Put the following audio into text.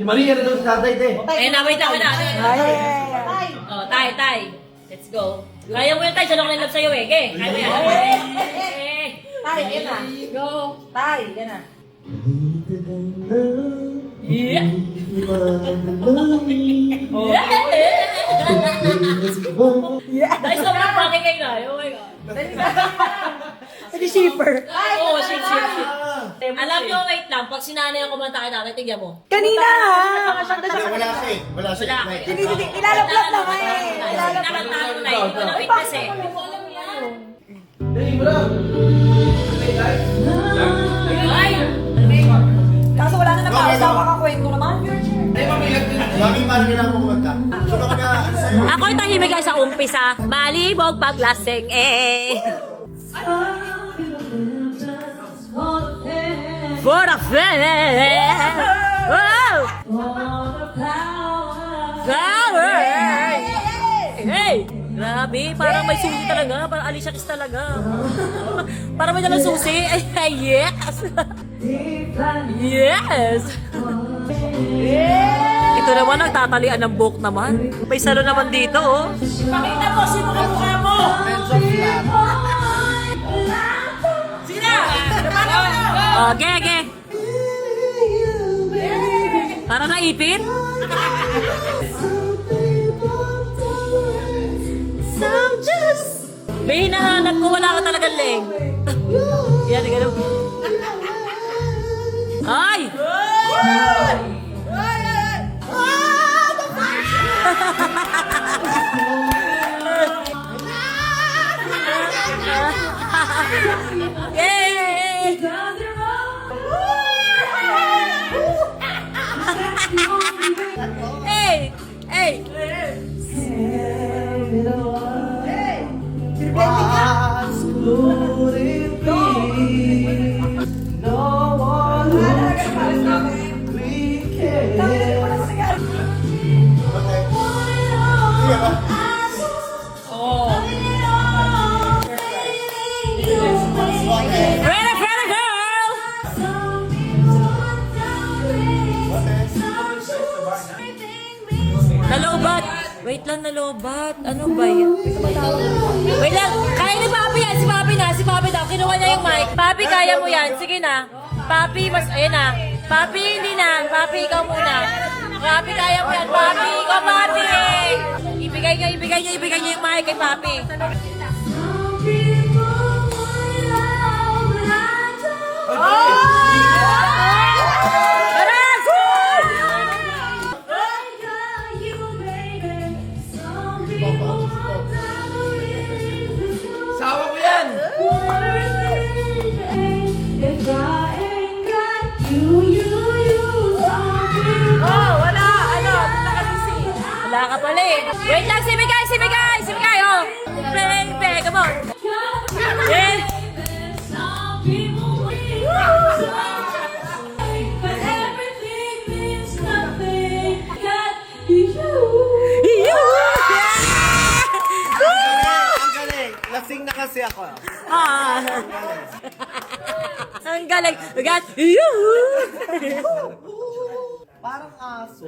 Si Maria na daw sa tatay, te. Ayun na, wait lang na. Ay. Oh, tay. Let's go. Kaya mo yun, tay. Siya na love sa'yo eh. Okay, kaya mo yan. Tay, yan na. Go. Tay, yan na. Yeah. Yeah. Dahil sobrang bagay kayo na. Oh my God. Hindi shipper. Oo, shit. Alam nyo, wait lang. Pag sinanay ang kumanta kay tatay, tigyan mo. Kanina ha. Wala siya eh. Wala siya. Wala. Hindi, ilalablap lang eh. Nakanta ko na yun. Ito na witness eh. Dali mo lang. Ay! Kaso wala na napausa, makakwento naman. Laging marami lang ako kumanta. So baka na, ano sa'yo? Ako'y tahimik ay sa umpisa. Malibog paglasing eh. For a friend. Wow! Power! Hey! Grabe, parang may susi talaga. Parang Alicia Keys talaga. Parang may dalang susi. Ay, yes! Yes! Ito naman, nagtatalian ng buhok naman. May salo naman dito, oh. Pakita mo, sino ka mukha mo? Sige na! Oh, ge. Para naipit? May hinahanap ko, wala ka talagang leg. Yan, gano'n. Ay! Yay! Hey! Ready, girl! Nalobat! Wait lang, nalobat. Ano ba yan? Wait lang, kaya ni Papi yan. Si Papi na, si Papi daw. Kinuha niya yung mic. Papi, kaya mo yan. Sige na. Papi, ayan na. Papi, hindi na. Papi, ikaw muna. Papi, kaya mo yan. Papi, ikaw, Papi. Ibigay niya yung mic kay Papi. Sawa ko yan! Oh, wala. Ano? Wala ka pala eh. Wait lang, si Migay, oh. Baby, come on. Yeah. Ang galing! Lasing na kasi ako. Ah. Ang galing. Got you. Parang aso.